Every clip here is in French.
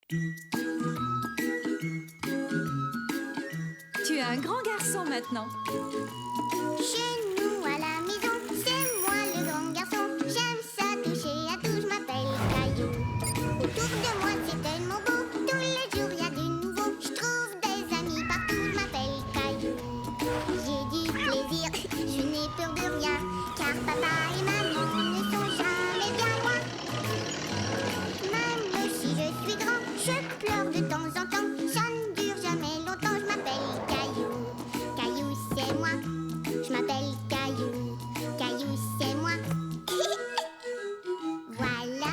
Tu es un grand garçon maintenant. Chez nous à la maison, c'est moi le grand garçon. J'aime ça toucher à tout, je m'appelle Caillou. Autour de moi c'est tellement beau, tous les jours y a du nouveau. Je trouve des amis partout, je m'appelle Caillou. J'ai du plaisir, je n'ai peur de rien, car papa et maman ne sont jamais bien loin. Même si je suis grand, je pleure de temps en temps. Ça ne dure jamais longtemps, je m'appelle Caillou. Caillou c'est moi, je m'appelle Caillou. Caillou c'est moi. Voilà.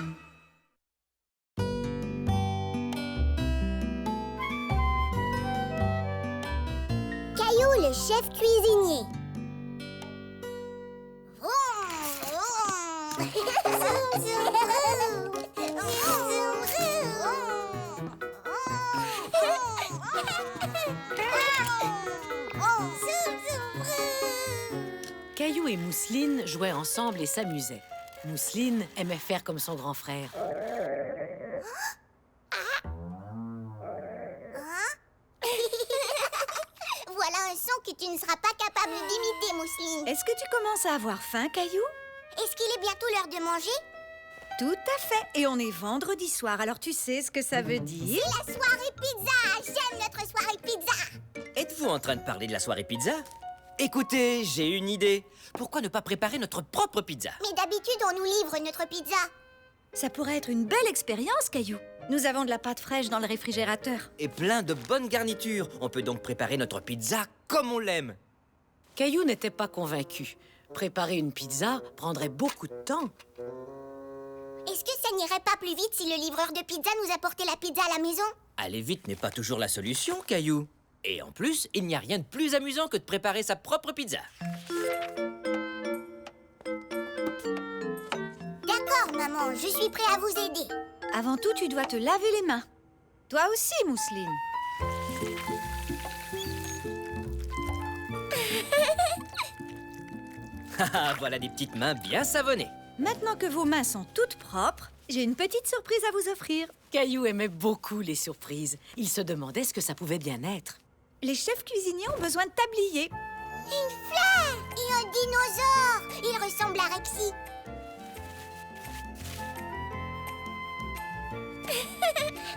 Caillou le chef cuisinier. Caillou et Mousseline jouaient ensemble et s'amusaient. Mousseline aimait faire comme son grand frère. Voilà un son que tu ne seras pas capable d'imiter, Mousseline. Est-ce que tu commences à avoir faim, Caillou? Est-ce qu'il est bientôt l'heure de manger? Tout à fait. Et on est vendredi soir, alors tu sais ce que ça veut dire? La soirée pizza! J'aime notre soirée pizza! Êtes-vous en train de parler de la soirée pizza? Écoutez, j'ai une idée. Pourquoi ne pas préparer notre propre pizza? Mais d'habitude, on nous livre notre pizza. Ça pourrait être une belle expérience, Caillou. Nous avons de la pâte fraîche dans le réfrigérateur. Et plein de bonnes garnitures. On peut donc préparer notre pizza comme on l'aime. Caillou n'était pas convaincu. Préparer une pizza prendrait beaucoup de temps. Est-ce que ça n'irait pas plus vite si le livreur de pizza nous apportait la pizza à la maison? Aller vite n'est pas toujours la solution, Caillou. Et en plus, il n'y a rien de plus amusant que de préparer sa propre pizza. D'accord, maman, je suis prêt à vous aider. Avant tout, tu dois te laver les mains. Toi aussi, Mousseline. Haha, voilà des petites mains bien savonnées. Maintenant que vos mains sont toutes propres, j'ai une petite surprise à vous offrir. Caillou aimait beaucoup les surprises. Il se demandait ce que ça pouvait bien être. Les chefs cuisiniers ont besoin de tabliers. Une fleur et un dinosaure. Il ressemble à Rexy.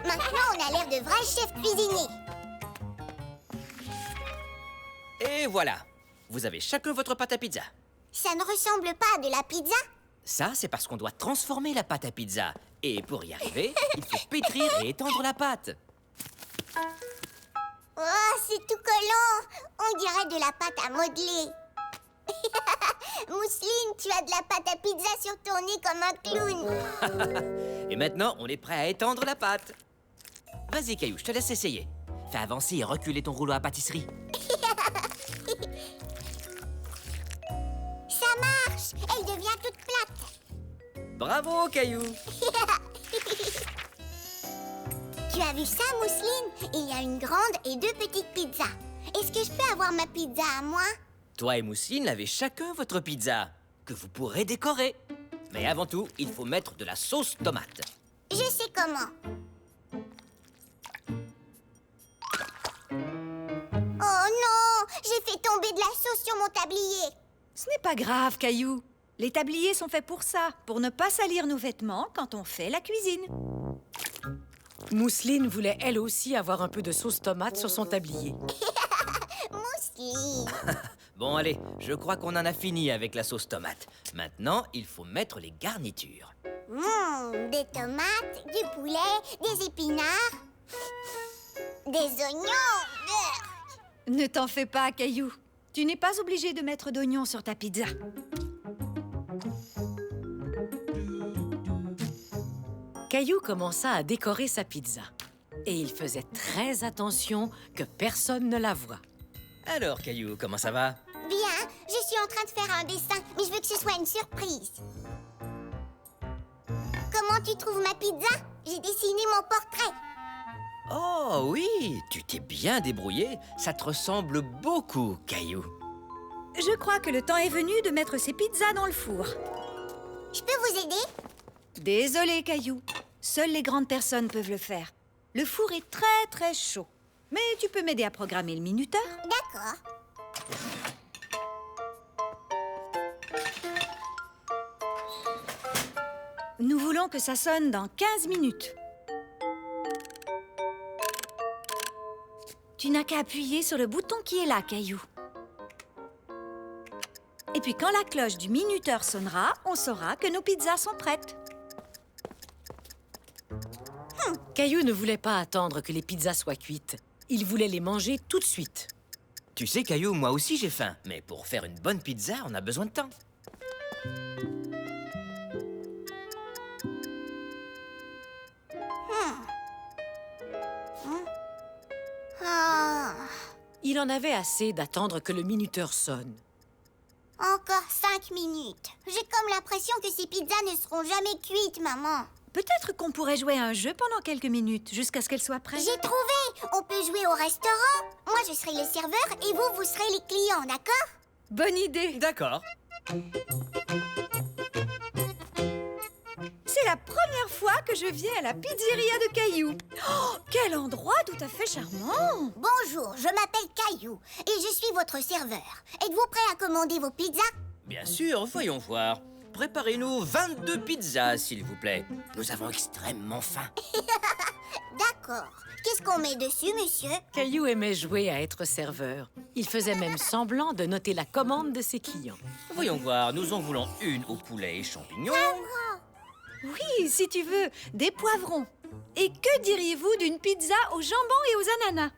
Maintenant, on a l'air de vrais chefs cuisiniers. Et voilà. Vous avez chacun votre pâte à pizza. Ça ne ressemble pas à de la pizza. Ça, c'est parce qu'on doit transformer la pâte à pizza. Et pour y arriver, il faut pétrir et étendre la pâte. Oh, c'est tout collant. On dirait de la pâte à modeler. Mousseline, tu as de la pâte à pizza sur ton nez comme un clown. Et maintenant, on est prêt à étendre la pâte. Vas-y, Caillou, je te laisse essayer. Fais avancer et reculer ton rouleau à pâtisserie. Ça marche. Elle devient toute plate. Bravo, Caillou. Tu as vu ça, Mousseline? Il y a une grande et deux petites pizzas. Est-ce que je peux avoir ma pizza à moi? Toi et Mousseline avez chacun votre pizza, que vous pourrez décorer. Mais avant tout, il faut mettre de la sauce tomate. Je sais comment. Oh non! J'ai fait tomber de la sauce sur mon tablier. Ce n'est pas grave, Caillou. Les tabliers sont faits pour ça, pour ne pas salir nos vêtements quand on fait la cuisine. Mousseline voulait elle aussi avoir un peu de sauce tomate sur son tablier. Mousseline. Bon, allez, je crois qu'on en a fini avec la sauce tomate. Maintenant, il faut mettre les garnitures. Des tomates, du poulet, des épinards, des oignons. Ne t'en fais pas, Caillou. Tu n'es pas obligé de mettre d'oignons sur ta pizza. Caillou commença à décorer sa pizza. Et il faisait très attention que personne ne la voie. Alors, Caillou, comment ça va? Bien, je suis en train de faire un dessin, mais je veux que ce soit une surprise. Comment tu trouves ma pizza? J'ai dessiné mon portrait. Oh oui, tu t'es bien débrouillé. Ça te ressemble beaucoup, Caillou. Je crois que le temps est venu de mettre ces pizzas dans le four. Je peux vous aider? Désolé, Caillou. Seules les grandes personnes peuvent le faire. Le four est très très chaud. Mais tu peux m'aider à programmer le minuteur? D'accord. Nous voulons que ça sonne dans 15 minutes. Tu n'as qu'à appuyer sur le bouton qui est là, Caillou. Et puis quand la cloche du minuteur sonnera, on saura que nos pizzas sont prêtes. Caillou ne voulait pas attendre que les pizzas soient cuites. Il voulait les manger tout de suite. Tu sais, Caillou, moi aussi j'ai faim. Mais pour faire une bonne pizza, on a besoin de temps. Ah, Il en avait assez d'attendre que le minuteur sonne. encore 5 minutes. J'ai comme l'impression que ces pizzas ne seront jamais cuites, maman. Peut-être qu'on pourrait jouer à un jeu pendant quelques minutes, jusqu'à ce qu'elle soit prête. J'ai trouvé! On peut jouer au restaurant. Moi, je serai le serveur et vous serez les clients, d'accord? Bonne idée! D'accord. C'est la première fois que je viens à la pizzeria de Caillou. Oh, quel endroit tout à fait charmant! Bonjour, je m'appelle Caillou et je suis votre serveur. Êtes-vous prêt à commander vos pizzas? Bien sûr, voyons voir. Préparez-nous 22 pizzas, s'il vous plaît. Nous avons extrêmement faim. D'accord. Qu'est-ce qu'on met dessus, monsieur? Caillou aimait jouer à être serveur. Il faisait même semblant de noter la commande de ses clients. Voyons voir, nous en voulons une au poulet et champignons. Oui, si tu veux, des poivrons. Et que diriez-vous d'une pizza au jambon et aux ananas?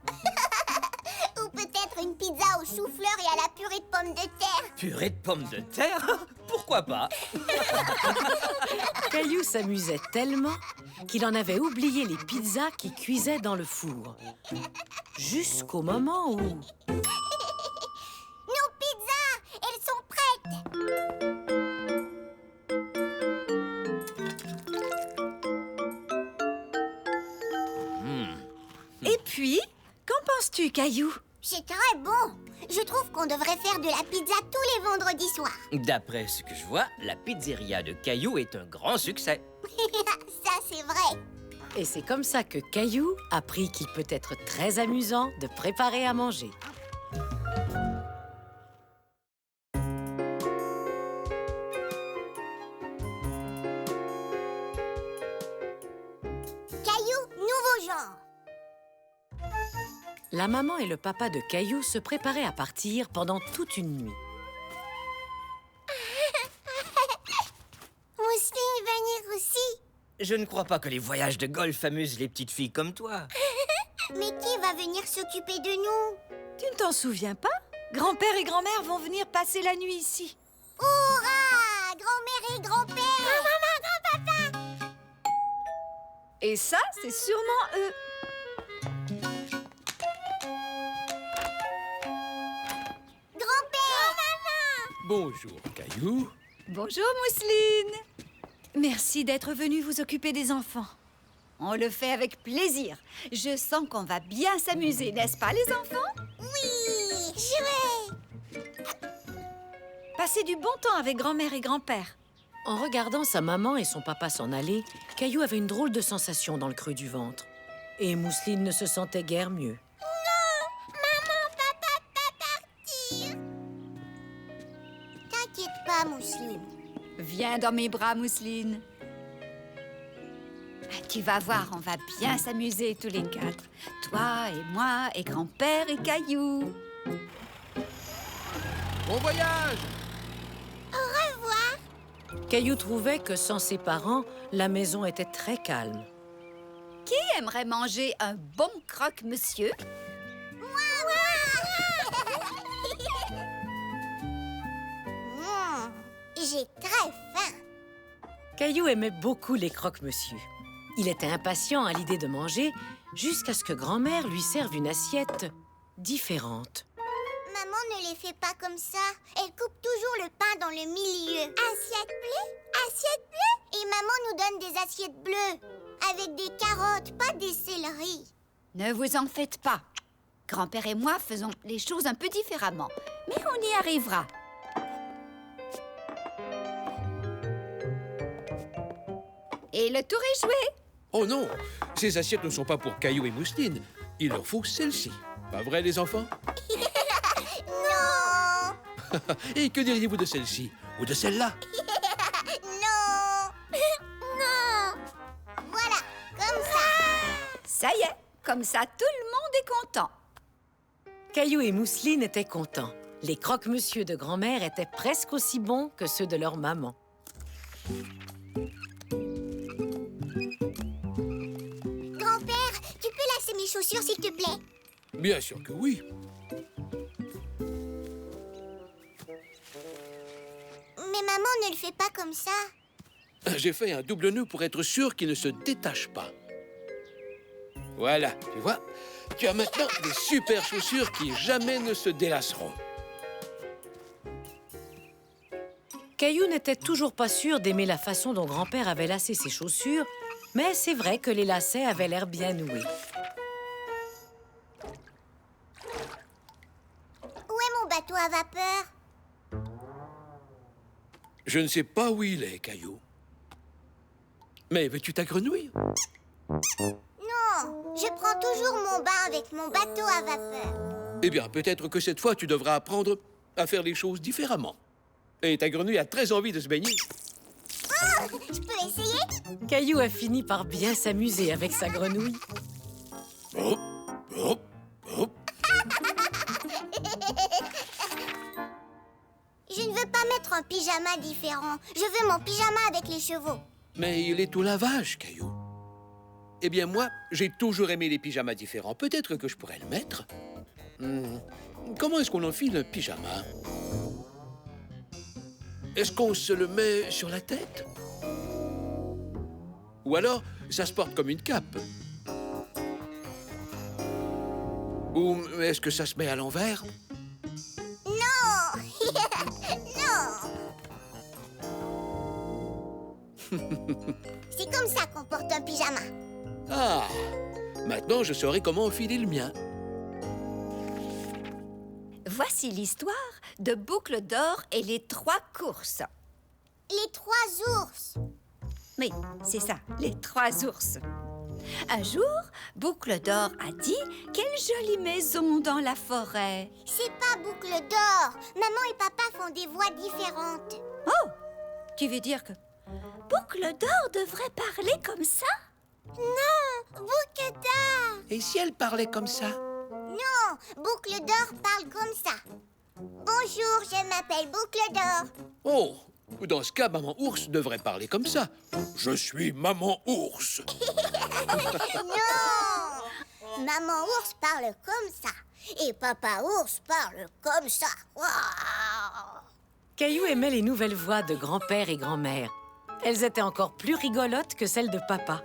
Ou peut-être une pizza au chou-fleur et à la purée de pommes de terre? Purée de pommes de terre? Pourquoi pas? Caillou s'amusait tellement qu'il en avait oublié les pizzas qui cuisaient dans le four. Jusqu'au moment où... Nos pizzas! Elles sont prêtes! Et puis, qu'en penses-tu, Caillou? C'est très bon! Je trouve qu'on devrait faire de la pizza tous les vendredis soirs. D'après ce que je vois, la pizzeria de Caillou est un grand succès. Ça, c'est vrai. Et c'est comme ça que Caillou apprit qu'il peut être très amusant de préparer à manger. Caillou, nouveau genre. La maman et le papa de Caillou se préparaient à partir pendant toute une nuit. Mousseline venir aussi. Je ne crois pas que les voyages de golf amusent les petites filles comme toi. Mais qui va venir s'occuper de nous? Tu ne t'en souviens pas? Grand-père et grand-mère vont venir passer la nuit ici. Hurrah! Grand-mère et grand-père! Maman, grand-papa! Et ça, c'est sûrement eux. Grand-père! Maman! Bonjour, Caillou. Bonjour, Mousseline. Merci d'être venue vous occuper des enfants. On le fait avec plaisir. Je sens qu'on va bien s'amuser, n'est-ce pas, les enfants? Oui! Jouer! Passez du bon temps avec grand-mère et grand-père. En regardant sa maman et son papa s'en aller, Caillou avait une drôle de sensation dans le creux du ventre. Et Mousseline ne se sentait guère mieux. Maman, papa, pas partir! T'inquiète pas, Mousseline. Viens dans mes bras, Mousseline. Tu vas voir, on va bien s'amuser tous les quatre. Toi et moi et grand-père et Caillou. Bon voyage! Au revoir! Caillou trouvait que sans ses parents, la maison était très calme. Qui aimerait manger un bon croque-monsieur? J'ai très faim. Caillou aimait beaucoup les croque-monsieur. Il était impatient à l'idée de manger jusqu'à ce que grand-mère lui serve une assiette différente. Maman ne les fait pas comme ça. Elle coupe toujours le pain dans le milieu. Assiette bleue? Assiette bleue? Et maman nous donne des assiettes bleues. Avec des carottes, pas des céleris. Ne vous en faites pas. Grand-père et moi faisons les choses un peu différemment. Mais on y arrivera. Et le tour est joué. Oh non, ces assiettes ne sont pas pour Caillou et Mousseline. Il leur faut celle-ci. Pas vrai, les enfants? Non. Et que diriez-vous de celle-ci? Ou de celle-là? Non. Non. Voilà, comme ça. Ça y est, comme ça, tout le monde est content. Caillou et Mousseline étaient contents. Les croque-monsieur de grand-mère étaient presque aussi bons que ceux de leur maman. Grand-père, tu peux lasser mes chaussures, s'il te plaît? Bien sûr que oui. Mais maman ne le fait pas comme ça. J'ai fait un double nœud pour être sûr qu'il ne se détache pas. Voilà, tu vois, tu as maintenant des super chaussures qui jamais ne se délasseront. Caillou n'était toujours pas sûr d'aimer la façon dont grand-père avait lacé ses chaussures, mais c'est vrai que les lacets avaient l'air bien noués. Où est mon bateau à vapeur? Je ne sais pas où il est, Caillou. Mais veux-tu ta grenouille? Non, je prends toujours mon bain avec mon bateau à vapeur. Eh bien, peut-être que cette fois, tu devras apprendre à faire les choses différemment. Et ta grenouille a très envie de se baigner. Oh, je peux essayer? Caillou a fini par bien s'amuser avec sa grenouille. Hop, hop, hop. Je ne veux pas mettre un pyjama différent. Je veux mon pyjama avec les chevaux. Mais il est au lavage, Caillou. Eh bien, moi, j'ai toujours aimé les pyjamas différents. Peut-être que je pourrais le mettre. Comment est-ce qu'on enfile un pyjama? Est-ce qu'on se le met sur la tête? Ou alors, ça se porte comme une cape? Ou est-ce que ça se met à l'envers? Non. C'est comme ça qu'on porte un pyjama. Ah! Maintenant, je saurai comment enfiler le mien. Voici l'histoire de Boucle d'Or et les 3 courses. Les 3 ours. Oui, c'est ça, les 3 ours. Un jour, Boucle d'Or a dit « Quelle jolie maison dans la forêt !» C'est pas Boucle d'Or. Maman et papa font des voix différentes. Oh! Tu veux dire que Boucle d'Or devrait parler comme ça? Non, Boucle d'Or. Et si elle parlait comme ça? Non, Boucle d'Or parle comme ça. Bonjour, je m'appelle Boucle d'Or. Oh! Dans ce cas, Maman Ours devrait parler comme ça. Je suis Maman Ours. Non, Maman Ours parle comme ça. Et Papa Ours parle comme ça. Waouh. Caillou aimait les nouvelles voix de grand-père et grand-mère. Elles étaient encore plus rigolotes que celles de papa.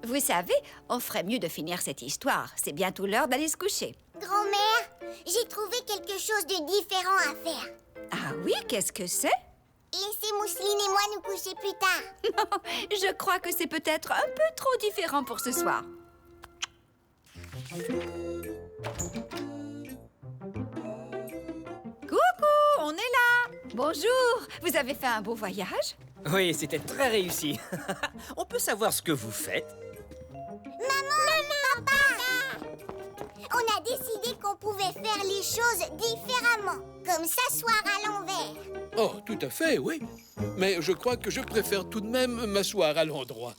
Vous savez, on ferait mieux de finir cette histoire. C'est bientôt l'heure d'aller se coucher. Grand-mère, j'ai trouvé quelque chose de différent à faire. Ah oui, qu'est-ce que c'est? Laissez Mousseline et moi nous coucher plus tard. Je crois que c'est peut-être un peu trop différent pour ce soir. Coucou, on est là. Bonjour, vous avez fait un beau voyage? Oui, c'était très réussi. On peut savoir ce que vous faites? Maman, papa, on a décidé qu'on pouvait faire les choses différemment, comme s'asseoir à l'envers. Oh, tout à fait, oui. Mais je crois que je préfère tout de même m'asseoir à l'endroit.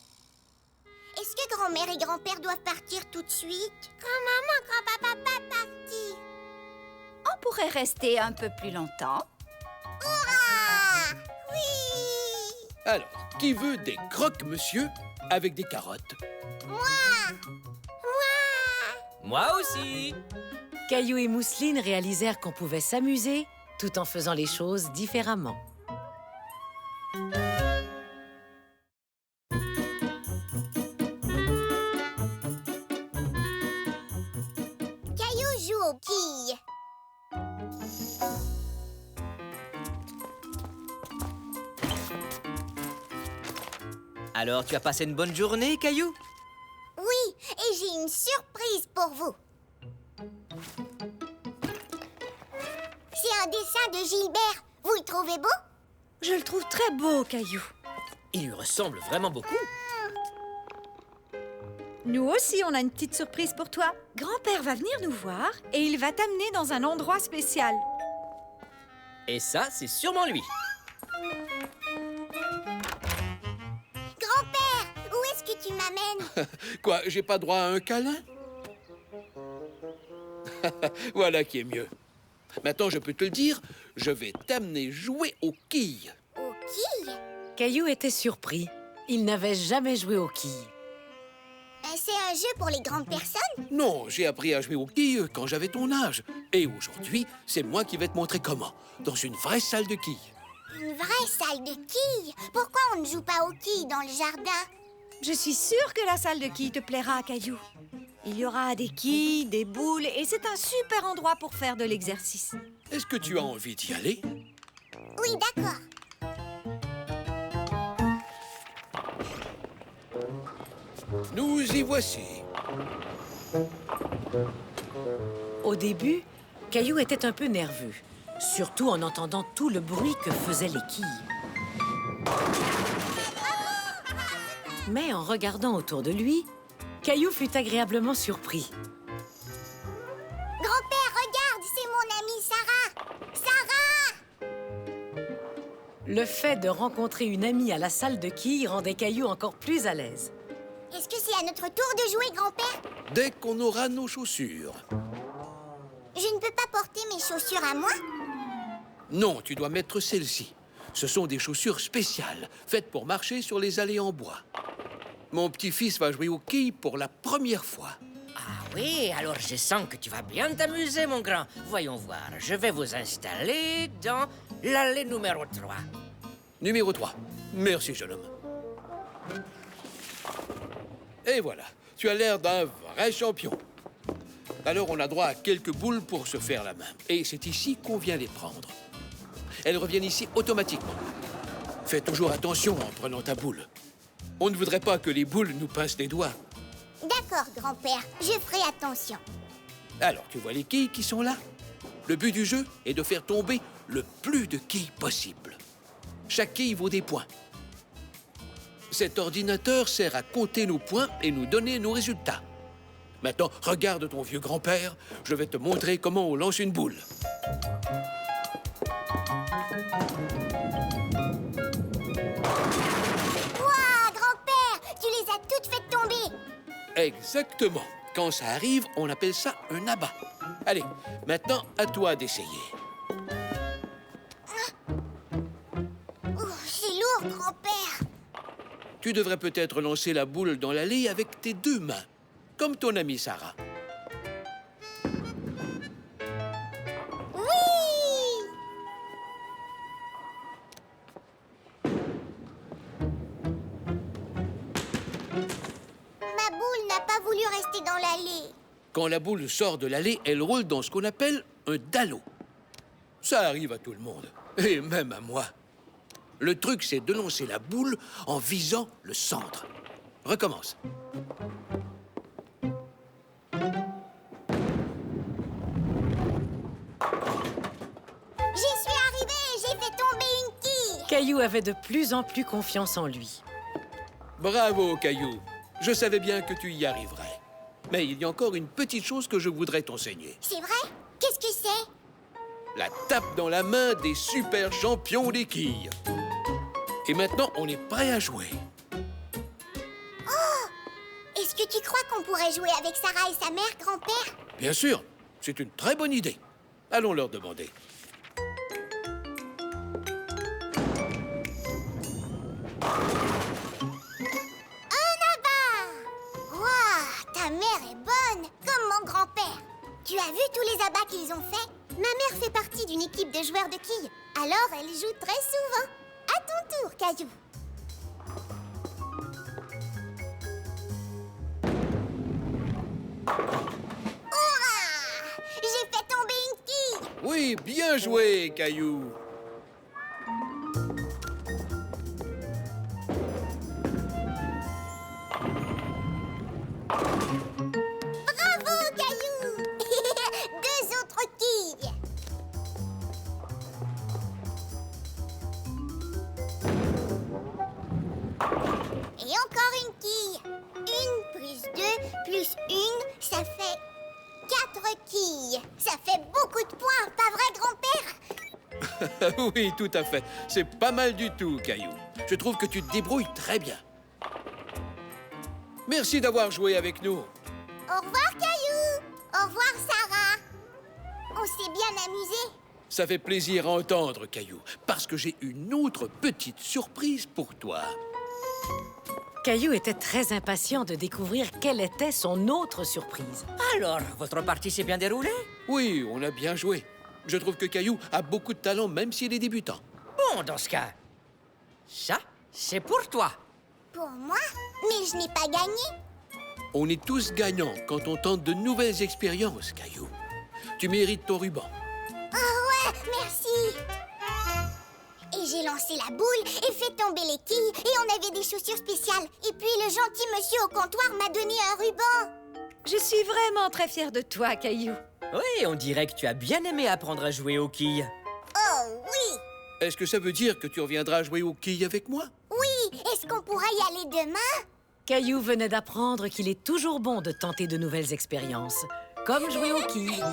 Est-ce que grand-mère et grand-père doivent partir tout de suite? Grand-maman, grand-papa, pas partir. On pourrait rester un peu plus longtemps. Hurrah! Oui! Alors, qui veut des croque-monsieur avec des carottes? Moi! Moi! Moi aussi! Caillou et Mousseline réalisèrent qu'on pouvait s'amuser tout en faisant les choses différemment. Caillou joue aux quilles. Alors, tu as passé une bonne journée, Caillou? Oui, et j'ai une surprise pour vous. C'est un dessin de Gilbert. Vous le trouvez beau? Je le trouve très beau, Caillou. Il lui ressemble vraiment beaucoup. Nous aussi, on a une petite surprise pour toi. Grand-père va venir nous voir et il va t'amener dans un endroit spécial. Et ça, c'est sûrement lui. Grand-père, où est-ce que tu m'amènes? Quoi, j'ai pas droit à un câlin? Voilà qui est mieux. Maintenant, je peux te le dire, je vais t'amener jouer aux quilles. Aux quilles? Caillou était surpris. Il n'avait jamais joué aux quilles. C'est un jeu pour les grandes personnes? Non, j'ai appris à jouer aux quilles quand j'avais ton âge. Et aujourd'hui, c'est moi qui vais te montrer comment. Dans une vraie salle de quilles. Une vraie salle de quilles? Pourquoi on ne joue pas aux quilles dans le jardin? Je suis sûre que la salle de quilles te plaira, Caillou. Il y aura des quilles, des boules et c'est un super endroit pour faire de l'exercice. Est-ce que tu as envie d'y aller? Oui, d'accord. Nous y voici. Au début, Caillou était un peu nerveux, surtout en entendant tout le bruit que faisaient les quilles. Mais en regardant autour de lui, Caillou fut agréablement surpris. Grand-père, regarde, c'est mon amie Sarah. Sarah! Le fait de rencontrer une amie à la salle de quilles rendait Caillou encore plus à l'aise. Est-ce que c'est à notre tour de jouer, grand-père? Dès qu'on aura nos chaussures. Je ne peux pas porter mes chaussures à moi? Non, tu dois mettre celles-ci. Ce sont des chaussures spéciales, faites pour marcher sur les allées en bois. Mon petit-fils va jouer aux quilles pour la première fois. Ah oui, alors je sens que tu vas bien t'amuser, mon grand. Voyons voir, je vais vous installer dans l'allée numéro 3. Numéro 3. Merci, jeune homme. Et voilà, tu as l'air d'un vrai champion. Alors on a droit à quelques boules pour se faire la main. Et c'est ici qu'on vient les prendre. Elles reviennent ici automatiquement. Fais toujours attention en prenant ta boule. On ne voudrait pas que les boules nous pincent les doigts. D'accord, grand-père, je ferai attention. Alors, tu vois les quilles qui sont là? Le but du jeu est de faire tomber le plus de quilles possible. Chaque quille vaut des points. Cet ordinateur sert à compter nos points et nous donner nos résultats. Maintenant, regarde ton vieux grand-père. Je vais te montrer comment on lance une boule. Ouah, grand-père, tu les as toutes faites tomber. Exactement. Quand ça arrive, on appelle ça un abat. Allez, maintenant, à toi d'essayer. C'est lourd, grand-père. Tu devrais peut-être lancer la boule dans l'allée avec tes deux mains, comme ton amie Sarah. Oui! Ma boule n'a pas voulu rester dans l'allée. Quand la boule sort de l'allée, elle roule dans ce qu'on appelle un dallo. Ça arrive à tout le monde, et même à moi. Le truc, c'est de lancer la boule en visant le centre. Recommence. J'y suis arrivée et j'ai fait tomber une quille. Caillou avait de plus en plus confiance en lui. Bravo, Caillou. Je savais bien que tu y arriverais. Mais il y a encore une petite chose que je voudrais t'enseigner. C'est vrai? Qu'est-ce que c'est? La tape dans la main des super champions des quilles. Et maintenant, on est prêt à jouer. Est-ce que tu crois qu'on pourrait jouer avec Sarah et sa mère, grand-père? Bien sûr, c'est une très bonne idée. Allons leur demander. Ouah, ta mère est bonne, comme mon grand-père. Tu as vu tous les abats qu'ils ont faits? Ma mère fait partie d'une équipe de joueurs de quilles. Alors elle joue très souvent. À ton tour, Caillou. Hurrah! J'ai fait tomber une quille. Oui, bien joué, Caillou. Bravo, Caillou. Deux autres quilles. Et encore une quille. 1 plus 2 plus 1, ça fait 4 quilles. Ça fait beaucoup de points, pas vrai, grand-père? Oui, tout à fait. C'est pas mal du tout, Caillou. Je trouve que tu te débrouilles très bien. Merci d'avoir joué avec nous. Au revoir, Caillou. Au revoir, Sarah. On s'est bien amusé. Ça fait plaisir à entendre, Caillou, parce que j'ai une autre petite surprise pour toi. Caillou était très impatient de découvrir quelle était son autre surprise. Alors, votre partie s'est bien déroulée? Oui, on a bien joué. Je trouve que Caillou a beaucoup de talent, même s'il est débutant. Bon, dans ce cas, ça, c'est pour toi. Pour moi? Mais je n'ai pas gagné. On est tous gagnants quand on tente de nouvelles expériences, Caillou. Tu mérites ton ruban. Oh ouais, merci. Et j'ai lancé la boule et fait tomber les quilles et on avait des chaussures spéciales. Et puis le gentil monsieur au comptoir m'a donné un ruban. Je suis vraiment très fière de toi, Caillou. Oui, on dirait que tu as bien aimé apprendre à jouer aux quilles. Oh oui. Est-ce que ça veut dire que tu reviendras jouer aux quilles avec moi? Oui, est-ce qu'on pourra y aller demain? Caillou venait d'apprendre qu'il est toujours bon de tenter de nouvelles expériences, comme jouer aux quilles.